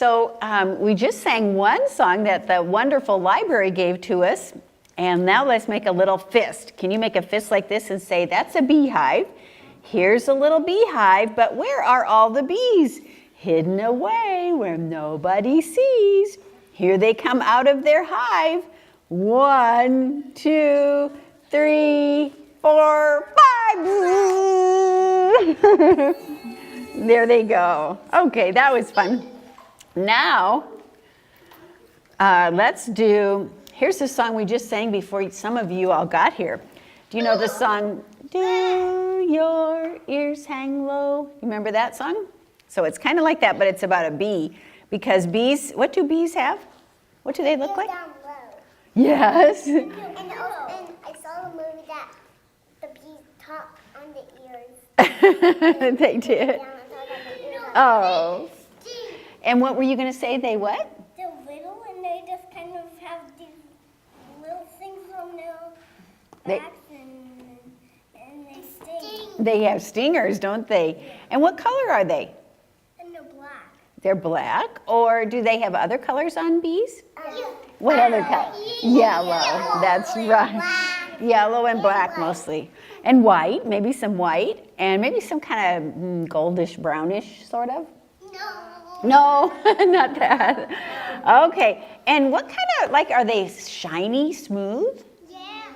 So we just sang one song that the wonderful library gave to us, and now let's make a little fist. Can you make a fist like this and say, that's a beehive? Here's a little beehive, but where are all the bees? Hidden away where nobody sees. Here they come out of their hive. 1, 2, 3, 4, 5. There they go. Okay, that was fun. Now, here's the song we just sang before some of you all got here. Do you know the song, Do Your Ears Hang Low? You remember that song? So it's kind of like that, but it's about a bee. Because bees, what do bees have? What do they look like? Down low. Yes. And I saw the movie that the bees talk on the ears. They did. Down and talk on the ears. Oh. And what were you going to say? They what? They're little and they just kind of have these little things on their backs and they sting. They have stingers, don't they? And what color are they? And they're black. They're black, or do they have other colors on bees? What Yellow. other color? Yellow, that's right. Black. Yellow and black mostly. And white, maybe some white, and maybe some kind of goldish, brownish sort of. No, not that. Okay, and what kind of, are they shiny, smooth? Yeah.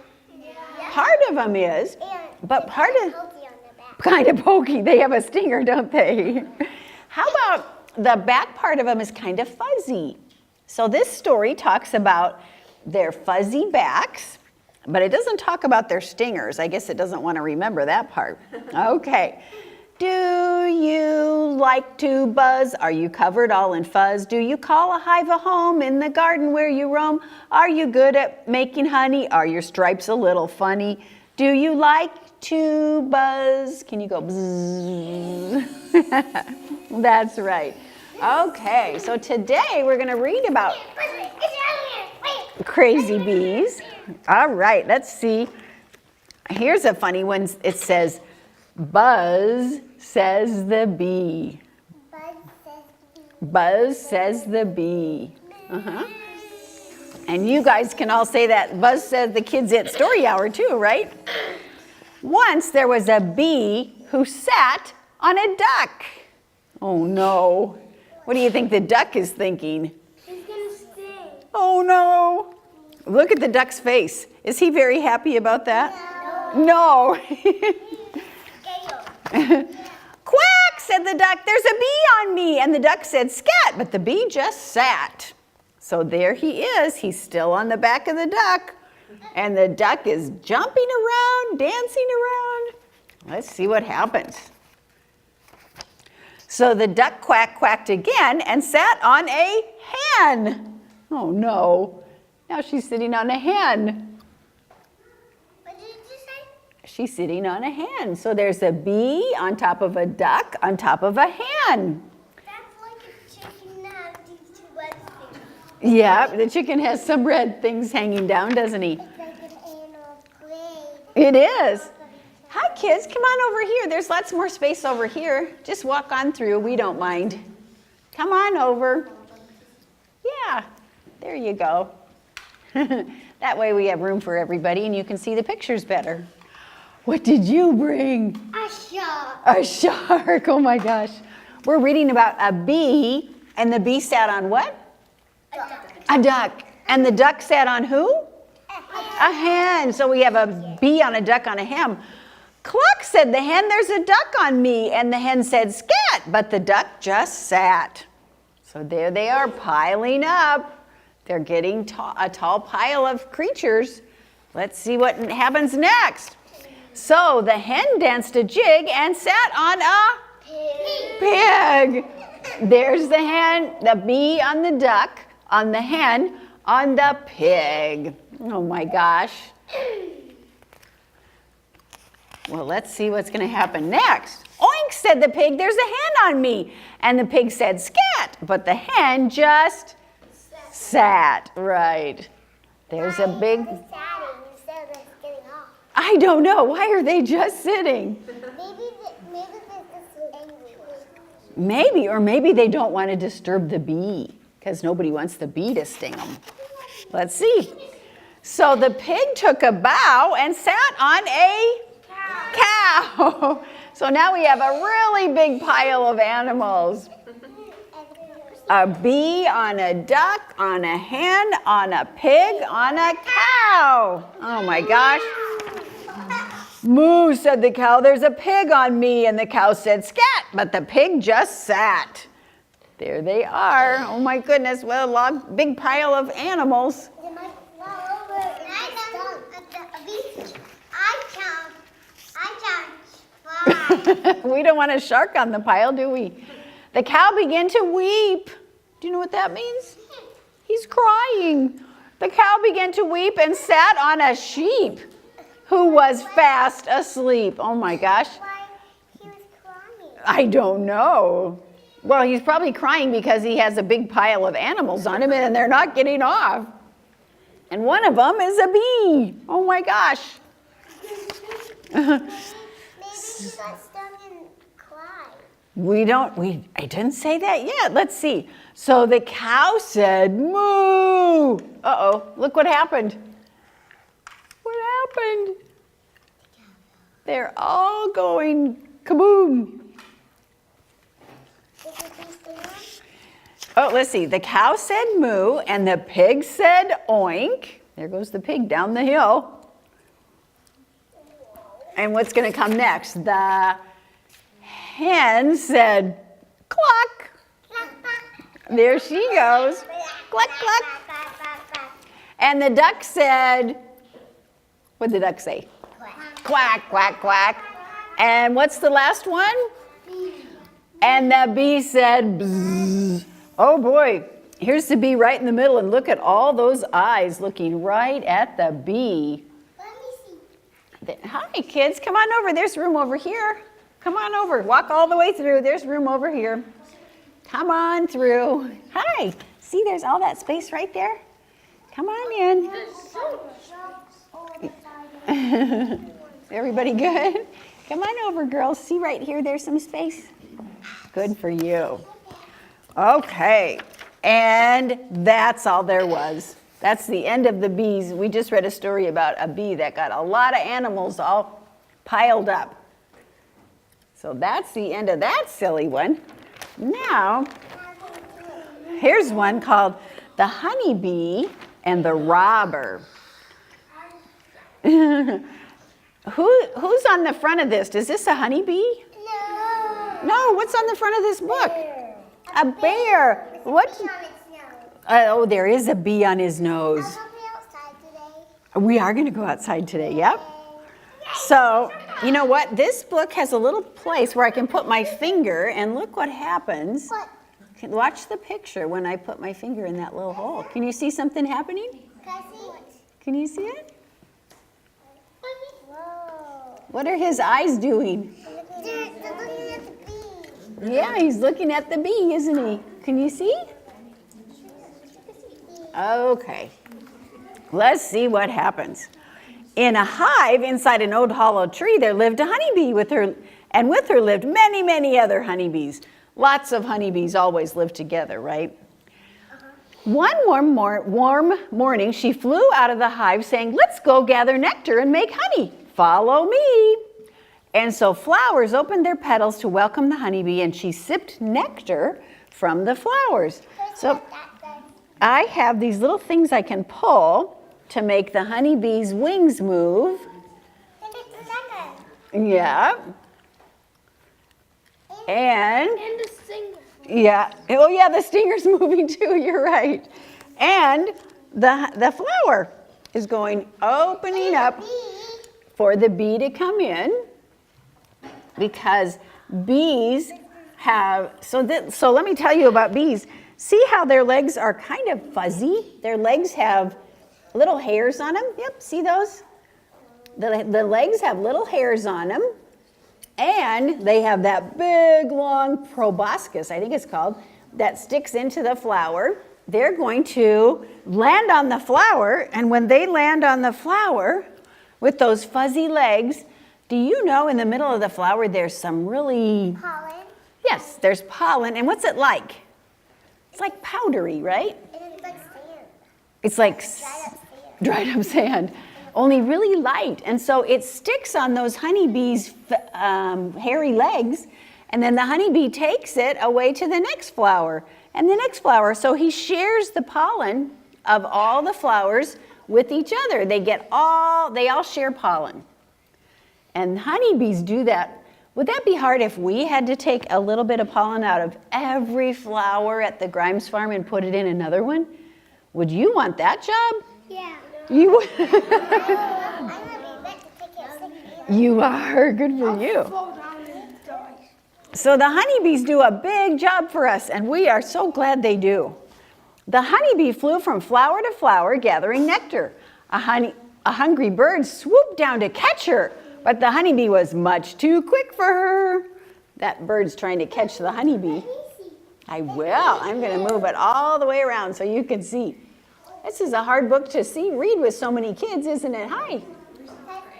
Part of them is, but part of, Pokey on the back. kind of pokey. They have a stinger, don't they? How about the back part of them is kind of fuzzy? So this story talks about their fuzzy backs, but it doesn't talk about their stingers. I guess it doesn't want to remember that part. Okay. Do you like to buzz? Are you covered all in fuzz? Do you call a hive a home in the garden where you roam? Are you good at making honey? Are your stripes a little funny? Do you like to buzz? Can you go buzz? That's right. Okay, so today we're going to read about crazy bees. All right, let's see. Here's a funny one. It says, Buzz says the bee. Buzz says the bee. Uh-huh. And you guys can all say that. Buzz says the kids at story hour too, right? Once there was a bee who sat on a duck. Oh no. What do you think the duck is thinking? He's gonna sting. Oh no. Look at the duck's face. Is he very happy about that? No. Quack, said the duck, there's a bee on me. And the duck said, scat, but the bee just sat. So there he is. He's still on the back of the duck. And the duck is jumping around, dancing around. Let's see what happens. So the duck quacked again and sat on a hen. Oh no. Now she's sitting on a hen. What did you say? She's sitting on a hen. So there's a bee on top of a duck on top of a hen. That's like a chicken that has these two red things. Yeah, the chicken has some red things hanging down, doesn't he? It's like an animal grave. It is. Hi kids, come on over here. There's lots more space over here. Just walk on through, we don't mind. Come on over. Yeah, there you go. That way we have room for everybody and you can see the pictures better. What did you bring? A shark. A shark, oh my gosh. We're reading about a bee, and the bee sat on what? A duck. A duck. And the duck sat on who? A hen. So we have a bee on a duck on a hen. Cluck, said the hen, there's a duck on me. And the hen said, scat, but the duck just sat. So there they are piling up. They're getting a tall pile of creatures. Let's see what happens next. So the hen danced a jig and sat on a pig. There's the hen, the bee on the duck, on the hen, on the pig. Oh my gosh. Well, let's see what's going to happen next. Oink, said the pig, there's a hen on me. And the pig said, scat, but the hen just sat. Right. There's a big... I don't know. Why are they just sitting? Maybe they're just angry. Maybe, or maybe they don't want to disturb the bee because nobody wants the bee to sting them. Let's see. So the pig took a bow and sat on a cow. So now we have a really big pile of animals. A bee, on a duck, on a hen, on a pig, on a cow. Oh my gosh. Moo, said the cow, there's a pig on me. And the cow said, scat, but the pig just sat. There they are. Oh my goodness, what a big pile of animals. We don't want a shark on the pile, do we? The cow began to weep. Do you know what that means? He's crying. The cow began to weep and sat on a sheep who was fast asleep. Oh my gosh. Why he was crying? I don't know. Well, he's probably crying because he has a big pile of animals on him and they're not getting off. And one of them is a bee. Oh my gosh. Maybe he got stung and cried. I didn't say that yet. Let's see. So the cow said, moo. Uh-oh, look what happened. What happened? They're all going kaboom. Oh, let's see. The cow said moo and the pig said oink. There goes the pig down the hill. And what's going to come next? The hen said cluck. There she goes. Cluck, cluck. And the duck said, what did the duck say? Quack, quack, quack. And what's the last one? And the bee said bzzz. Oh boy, here's the bee right in the middle, and look at all those eyes looking right at the bee. Let me see. Hi kids, come on over. There's room over here. Come on over. Walk all the way through. There's room over here. Come on through. Hi. See, there's all that space right there. Come on in. Everybody good? Come on over, girls. See right here, there's some space. Good for you. Okay. And that's all there was. That's the end of the bees. We just read a story about a bee that got a lot of animals all piled up. So that's the end of that silly one. Now, here's one called The Honeybee and the Robber. Who's on the front of this? Is this a honeybee? No. No, what's on the front of this book? Bear. A bear. What? Bee on its nose. Oh, there is a bee on his nose. I'll go outside today. We are going to go outside today, yep. So, you know what? This book has a little place where I can put my finger and look what happens. What? Watch the picture when I put my finger in that little hole. Can you see something happening? Can I see? Can you see it? Whoa. What are his eyes doing? They're looking at the bee. Yeah, he's looking at the bee, isn't he? Can you see? Okay. Let's see what happens. In a hive inside an old hollow tree, there lived a honeybee with her lived many, many other honeybees. Lots of honeybees always live together, right? One warm morning, she flew out of the hive saying, let's go gather nectar and make honey. Follow me. And so flowers opened their petals to welcome the honeybee, and she sipped nectar from the flowers. So I have these little things I can pull to make the honeybee's wings move. Yeah. And the singer. yeah. Oh yeah, the stinger's moving too, you're right. And the flower is opening up for the bee to come in, because bees have, so let me tell you about bees. See how their legs are kind of fuzzy? Their legs have little hairs on them. Yep, see those? The legs have little hairs on them. And they have that big, long proboscis, I think it's called, that sticks into the flower. They're going to land on the flower, and when they land on the flower with those fuzzy legs, do you know in the middle of the flower there's some really, Pollen. Yes, there's pollen. And what's it like? It's like powdery, right? And it's like sand. It's like Dried up sand. dried up sand, only really light. And so it sticks on those honeybees' hairy legs, and then the honeybee takes it away to the next flower and the next flower. So he shares the pollen of all the flowers with each other. They all share pollen. And honeybees do that. Would that be hard if we had to take a little bit of pollen out of every flower at the Grimes farm and put it in another one? Would you want that job? Yeah. You would. I'm gonna be back to take it sick. You are. Good for you. So the honeybees do a big job for us, and we are so glad they do. The honeybee flew from flower to flower gathering nectar. A hungry bird swooped down to catch her, but the honeybee was much too quick for her. That bird's trying to catch the honeybee. I will. I'm going to move it all the way around so you can see. This is a hard book to read with so many kids, isn't it? Hi.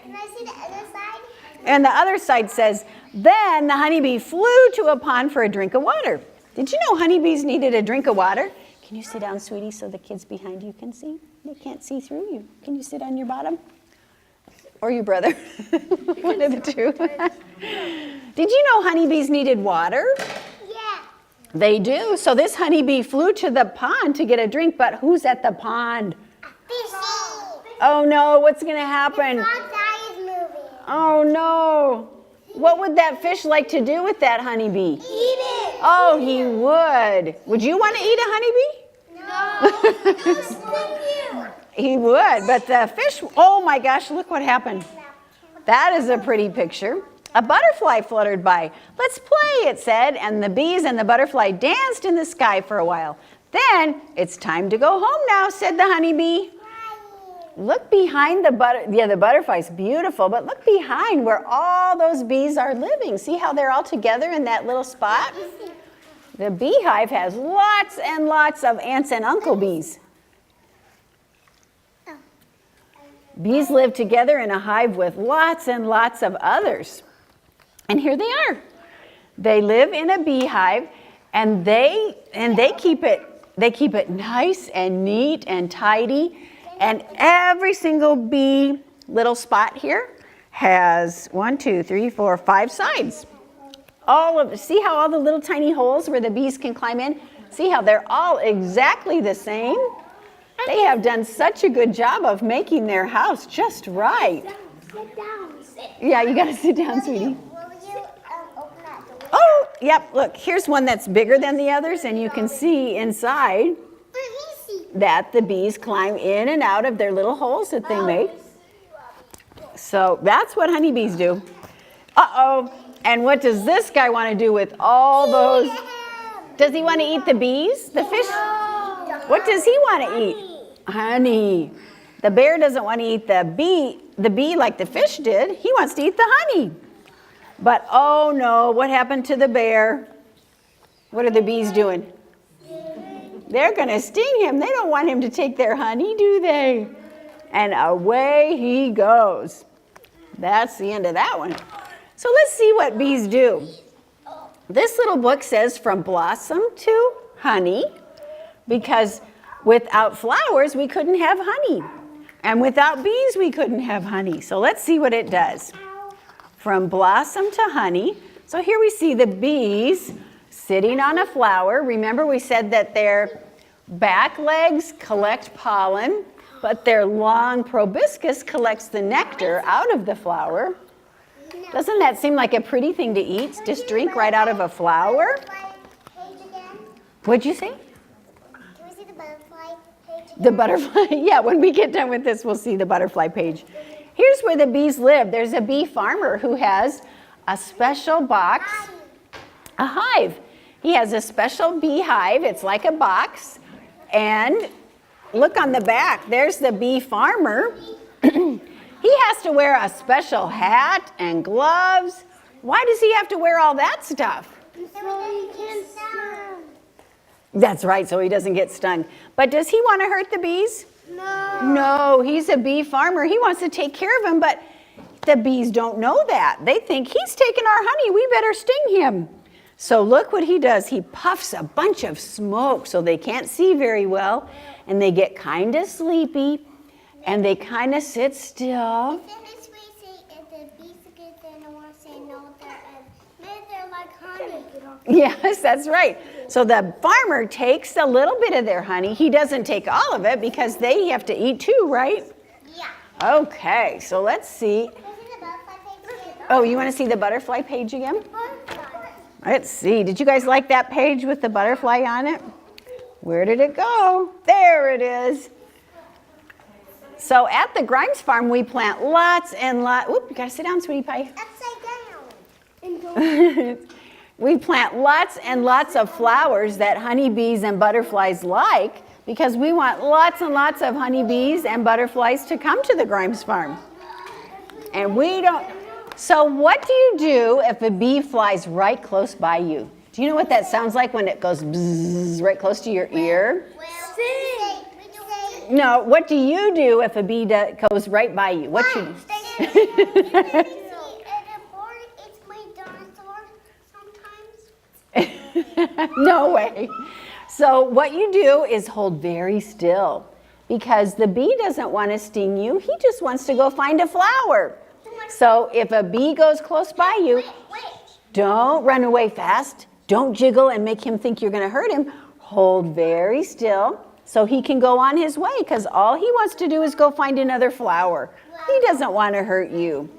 Can I see the other side? And the other side says, then the honeybee flew to a pond for a drink of water. Did you know honeybees needed a drink of water? Can you sit down, sweetie, so the kids behind you can see? They can't see through you. Can you sit on your bottom? Or your brother? One of the two. Did you know honeybees needed water? Yeah. They do. So this honeybee flew to the pond to get a drink, but who's at the pond? Fishy. Oh no, what's going to happen? Frog's eye is moving. Oh no. What would that fish like to do with that honeybee? Eat it. Oh, he would. Would you want to eat a honeybee? No. It'll sting you. He would, but the fish, oh my gosh, look what happened. That is a pretty picture. A butterfly fluttered by. Let's play, it said, and the bees and the butterfly danced in the sky for a while. Then, it's time to go home now, said the honeybee. Look behind the the butterfly's beautiful, but look behind where all those bees are living. See how they're all together in that little spot? The beehive has lots and lots of aunts and uncle bees. Bees live together in a hive with lots and lots of others. And here they are. They live in a beehive, and they keep it nice and neat and tidy. And every single bee little spot here has 1, 2, 3, 4, 5 sides. See how all the little tiny holes where the bees can climb in? See how they're all exactly the same? They have done such a good job of making their house just right. Sit down. Yeah, you gotta sit down, sweetie. Will you open that door? Oh, yep, look, here's one that's bigger than the others, and you can see inside that the bees climb in and out of their little holes that they make. So that's what honeybees do. Uh-oh, and what does this guy want to do with all those? Does he want to eat the bees, the fish? What does he want to eat? Honey. The bear doesn't want to eat the bee like the fish did. He wants to eat the honey. But oh no, what happened to the bear? What are the bees doing? They're going to sting him. They don't want him to take their honey, do they? And away he goes. That's the end of that one. So let's see what bees do. This little book says from blossom to honey, because without flowers we couldn't have honey. And without bees we couldn't have honey. So let's see what it does. From blossom to honey. So here we see the bees sitting on a flower. Remember we said that their back legs collect pollen, but their long proboscis collects the nectar out of the flower. Doesn't that seem like a pretty thing to eat? Just drink right out of a flower? What'd you say? Can we see the butterfly page again? The butterfly, yeah, when we get done with this, we'll see the butterfly page. Here's where the bees live. There's a bee farmer who has a special box, a hive. He has a special beehive. It's like a box. And look on the back. There's the bee farmer. He has to wear a special hat and gloves. Why does he have to wear all that stuff? That's right, so he doesn't get stung. But does he want to hurt the bees? No. No, he's a bee farmer. He wants to take care of them, but the bees don't know that. They think he's taking our honey. We better sting him. So look what he does. He puffs a bunch of smoke so they can't see very well, and they get kind of sleepy, and they kind of sit still. Yes, that's right. So the farmer takes a little bit of their honey. He doesn't take all of it because they have to eat too, right? Yeah. Okay, so let's see. Oh, you want to see the butterfly page again? Let's see. Did you guys like that page with the butterfly on it? Where did it go? There it is. So at the Grimes farm, we plant lots and lots. Whoop, you got to sit down, sweetie pie. Upside down. We plant lots and lots of flowers that honeybees and butterflies like because we want lots and lots of honeybees and butterflies to come to the Grimes farm. And we don't. So what do you do if a bee flies right close by you? Do you know what that sounds like when it goes bzzz right close to your ear? No, what do you do if a bee goes right by you? What you do? No way. So what you do is hold very still because the bee doesn't want to sting you. He just wants to go find a flower. So if a bee goes close by you, don't run away fast. Don't jiggle and make him think you're going to hurt him. Hold very still so he can go on his way because all he wants to do is go find another flower. He doesn't want to hurt you.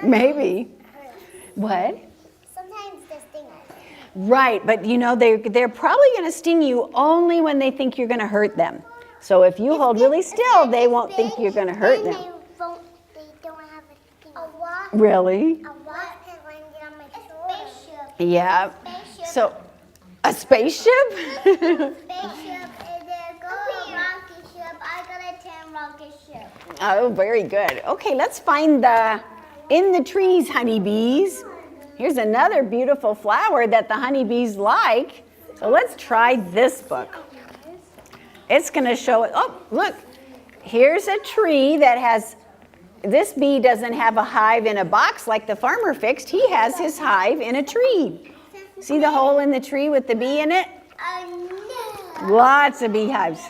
Maybe. What? Sometimes they sting us. Right, but you know, they're probably going to sting you only when they think you're going to hurt them. So if you hold really still, they won't think you're going to hurt them. They don't have a wasp. Really? A wasp has landed on my shoulder. Yeah. So, a spaceship? Spaceship is a rocket ship. I got a 10 rocket ship. Oh, very good. Okay, let's find the in the trees honeybees. Here's another beautiful flower that the honeybees like. So let's try this book. It's going to show it. Oh, look. Here's a tree that has, this bee doesn't have a hive in a box like the farmer fixed. He has his hive in a tree. See the hole in the tree with the bee in it? No. Lots of beehives.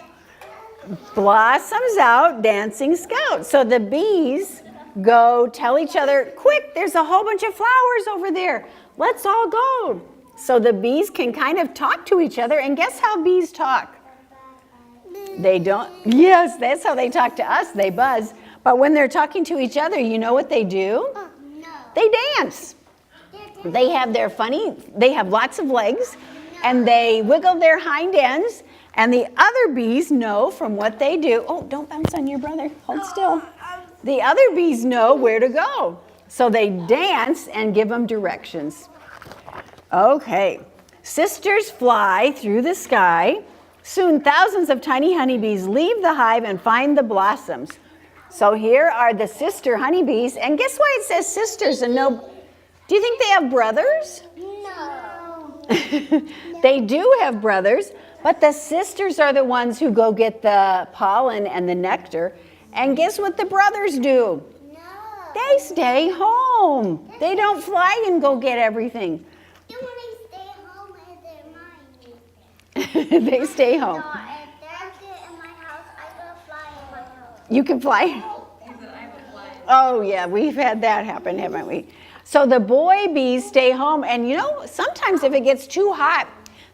Blossoms out, dancing scout. So the bees go tell each other, quick, there's a whole bunch of flowers over there. Let's all go. So the bees can kind of talk to each other. And guess how bees talk? They don't. Yes, that's how they talk to us. They buzz. But when they're talking to each other, you know what they do? No. They dance. They have they have lots of legs, and they wiggle their hind ends, and the other bees know from what they do. Oh, don't bounce on your brother. Hold still. The other bees know where to go. So they dance and give them directions. Okay. Sisters fly through the sky. Soon thousands of tiny honeybees leave the hive and find the blossoms. So here are the sister honeybees. And guess why it says sisters and no... Do you think they have brothers? No. They do have brothers, but the sisters are the ones who go get the pollen and the nectar. And guess what the brothers do? No. They stay home. They don't fly and go get everything. They want to stay home in their mind. They stay home. No, if they're good in my house, I go fly in my house. You can fly? Oh, yeah, we've had that happen, haven't we? So the boy bees stay home, and you know, sometimes if it gets too hot,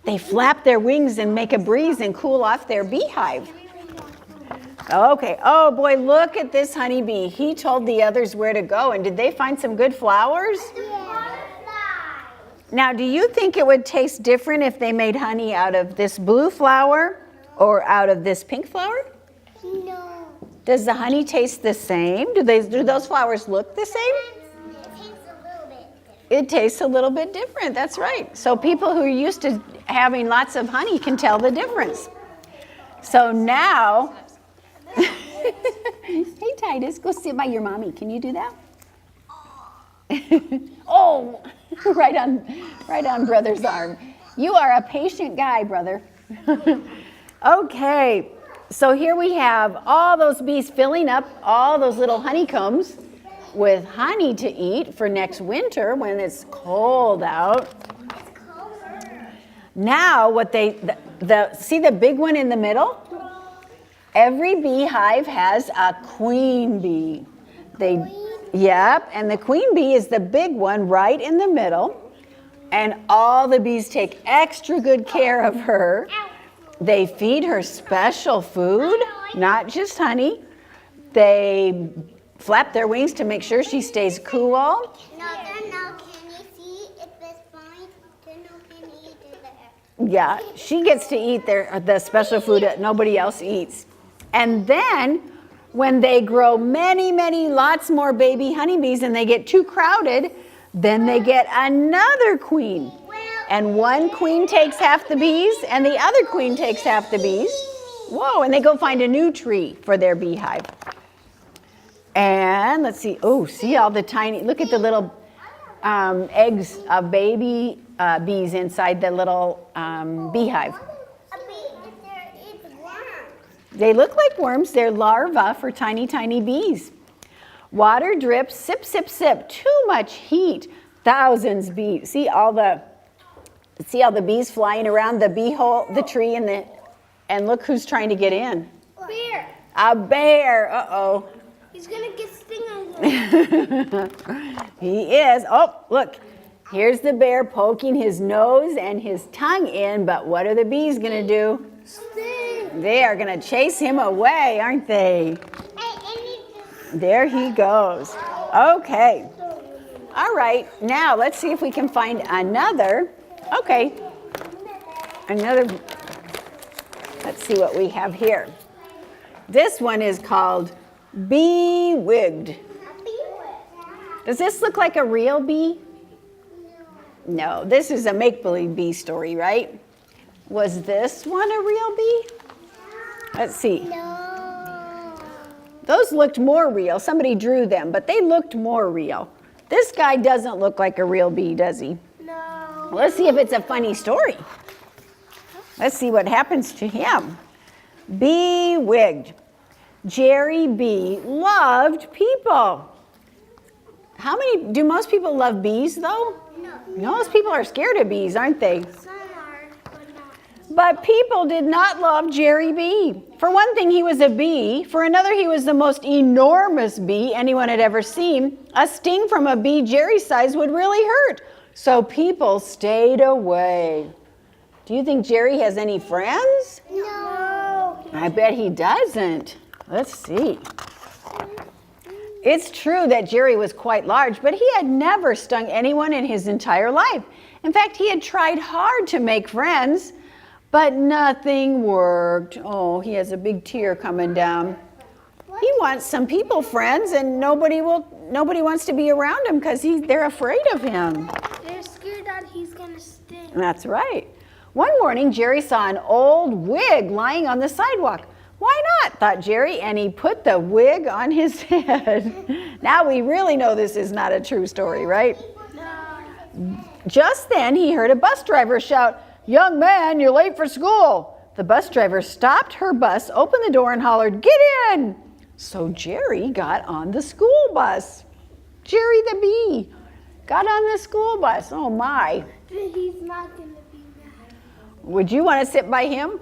they flap their wings and make a breeze and cool off their beehive. Okay, oh boy, look at this honeybee. He told the others where to go, and did they find some good flowers? Now, do you think it would taste different if they made honey out of this blue flower or out of this pink flower? No. Does the honey taste the same? Do those flowers look the same? It tastes a little bit different, that's right. So people who are used to having lots of honey can tell the difference. So now, hey Titus, go sit by your mommy. Can you do that? Oh, right on brother's arm. You are a patient guy, brother. Okay, so here we have all those bees filling up all those little honeycombs. with honey to eat for next winter when it's cold out. It's colder. Now what see the big one in the middle? Every beehive has a queen bee. Yep, and the queen bee is the big one right in the middle. And all the bees take extra good care of her. They feed her special food, not just honey. They flap their wings to make sure she stays cool. No, can you see if it's fine? Can you eat it there? Yeah, she gets to eat the special food that nobody else eats. And then when they grow many, lots more baby honeybees and they get too crowded, then they get another queen. And one queen takes half the bees and the other queen takes half the bees. Whoa, and they go find a new tree for their beehive. And let's see, see all the tiny, look at the little eggs of baby bees inside the little beehive. It's worms. They look like worms. They're larvae for tiny bees. Water drips, sip, sip, sip. Too much heat. Thousands bees. See all the bees flying around the bee hole, the tree, and look who's trying to get in. Bear. A bear. Uh-oh. He's gonna get stung again. He is. Oh, look. Here's the bear poking his nose and his tongue in, but what are the bees gonna do? Sting. They are gonna chase him away, aren't they? There he goes. Okay. All right, now let's see if we can find another. Okay. Let's see what we have here. This one is called Bee-Wigged. Does this look like a real bee? No, this is a make-believe bee story, right? Was this one a real bee? Let's see. No. Those looked more real. Somebody drew them, but they looked more real. This guy doesn't look like a real bee, does he? No. Let's see if it's a funny story. Let's see what happens to him. Bee-Wigged. Jerry Bee loved people. Do most people love bees though? No. Most people are scared of bees, aren't they? Some are, but not. But people did not love Jerry Bee. For one thing, he was a bee. For another, he was the most enormous bee anyone had ever seen. A sting from a bee Jerry's size would really hurt. So people stayed away. Do you think Jerry has any friends? No. I bet he doesn't. Let's see. It's true that Jerry was quite large, but he had never stung anyone in his entire life. In fact, he had tried hard to make friends, but nothing worked. Oh, he has a big tear coming down. He wants some people friends, and nobody wants to be around him because they're afraid of him. They're scared that he's gonna sting. That's right. One morning, Jerry saw an old wig lying on the sidewalk. Why not, thought Jerry, and he put the wig on his head. Now we really know this is not a true story, right? No. Just then, he heard a bus driver shout, "Young man, you're late for school." The bus driver stopped her bus, opened the door, and hollered, "Get in!" So Jerry got on the school bus. Jerry the bee got on the school bus. Oh my. He's not gonna be mad. Would you want to sit by him?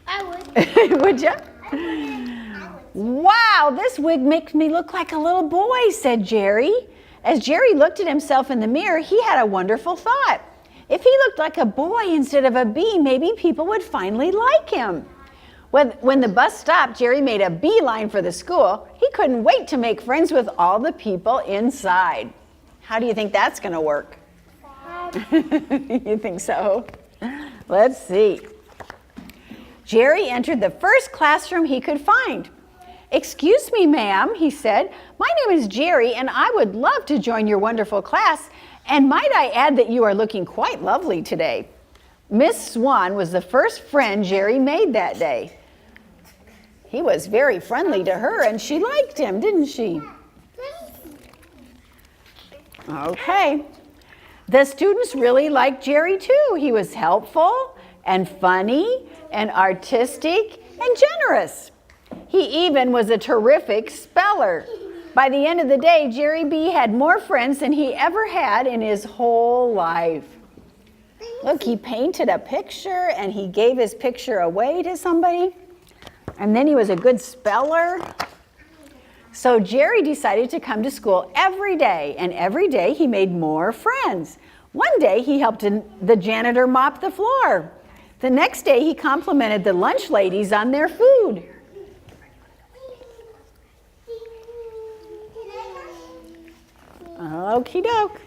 I would. Would you? Wow, this wig makes me look like a little boy, said Jerry. As Jerry looked at himself in the mirror, he had a wonderful thought. If he looked like a boy instead of a bee, maybe people would finally like him. When the bus stopped, Jerry made a beeline for the school. He couldn't wait to make friends with all the people inside. How do you think that's going to work? You think so? Let's see. Jerry entered the first classroom he could find. "Excuse me, ma'am," he said. "My name is Jerry, and I would love to join your wonderful class. And might I add that you are looking quite lovely today." Miss Swan was the first friend Jerry made that day. He was very friendly to her, and she liked him, didn't she? Okay. The students really liked Jerry too. He was helpful and funny and artistic and generous. He even was a terrific speller. By the end of the day, Jerry B had more friends than he ever had in his whole life. Look, he painted a picture and he gave his picture away to somebody. And then he was a good speller. So Jerry decided to come to school every day, and every day he made more friends. One day he helped the janitor mop the floor. The next day he complimented the lunch ladies on their food. Okie doke.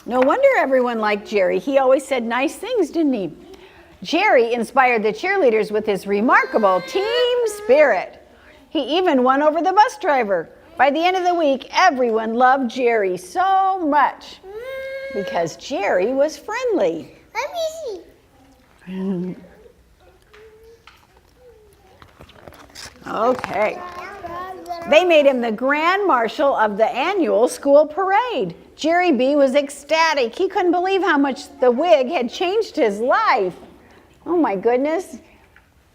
No wonder everyone liked Jerry. He always said nice things, didn't he? Jerry inspired the cheerleaders with his remarkable team spirit. He even won over the bus driver. By the end of the week, everyone loved Jerry so much because Jerry was friendly. Let me see. Okay. They made him the Grand Marshal of the annual school parade. Jerry B was ecstatic. He couldn't believe how much the wig had changed his life. Oh my goodness.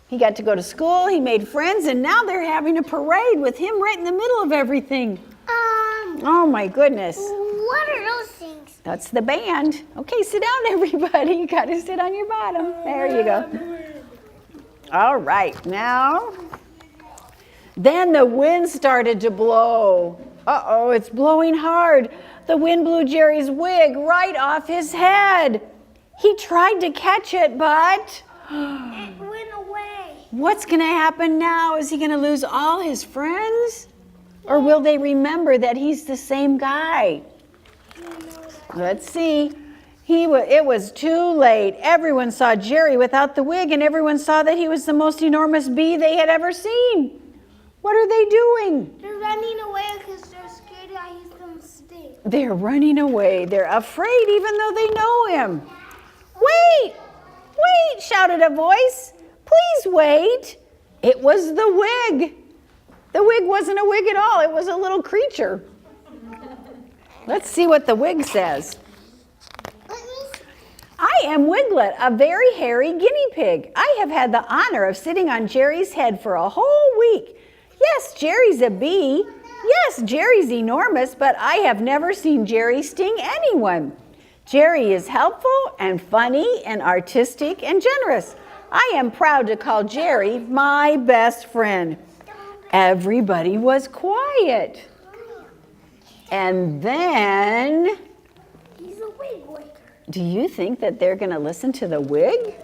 He got to go to school, he made friends, and now they're having a parade with him right in the middle of everything. Oh my goodness. What are those things? That's the band. Okay, sit down everybody. You got to sit on your bottom. There you go. All right, now. Then the wind started to blow. Uh-oh, it's blowing hard. The wind blew Jerry's wig right off his head. He tried to catch it, but It went away. what's going to happen now? Is he going to lose all his friends? Or will they remember that he's the same guy? Let's see. It was too late. Everyone saw Jerry without the wig, and everyone saw that he was the most enormous bee they had ever seen. What are they doing? They're running away because they're scared that he's going to sting. They're running away. They're afraid even though they know him. Wait! Wait! Shouted a voice. Please wait. It was the wig. The wig wasn't a wig at all. It was a little creature. Let's see what the wig says. I am Wiglet, a very hairy guinea pig. I have had the honor of sitting on Jerry's head for a whole week. Yes, Jerry's a bee. Yes, Jerry's enormous, but I have never seen Jerry sting anyone. Jerry is helpful and funny and artistic and generous. I am proud to call Jerry my best friend. Everybody was quiet. And then, He's a wig waker. do you think that they're going to listen to the wig?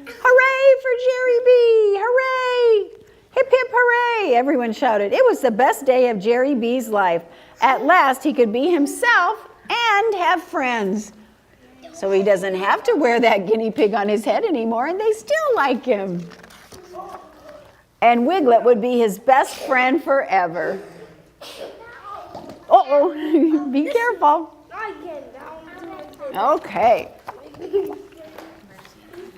Hooray for Jerry B! Hooray! Hip, hip, hooray! Everyone shouted. It was the best day of Jerry B's life. At last, he could be himself and have friends. So he doesn't have to wear that guinea pig on his head anymore, and they still like him. And Wiglet would be his best friend forever. Uh-oh, be careful. I get down. Okay.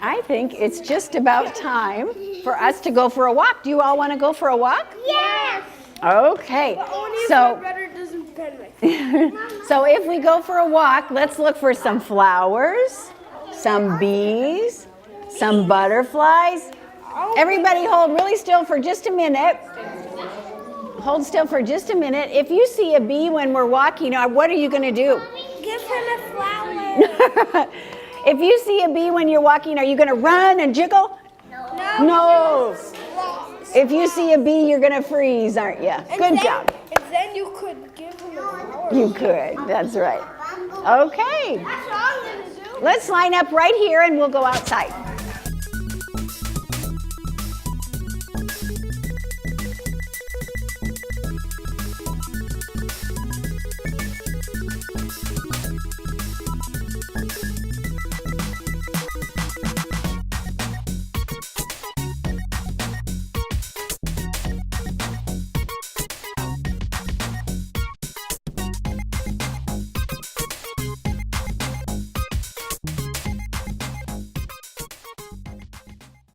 I think it's just about time for us to go for a walk. Do you all want to go for a walk? Yes. Okay. Only if So, my brother doesn't pen so if we go for a walk, let's look for some flowers, some bees, some butterflies. Everybody hold really still for just a minute. Hold still for just a minute. If you see a bee when we're walking, what are you going to do? Give him a flower. If you see a bee when you're walking, are you going to run and jiggle? No. If you see a bee, you're going to freeze, aren't you? Good job. And then you could give him a flower. You could. That's right. Okay. That's all I'm going to do. Let's line up right here and we'll go outside.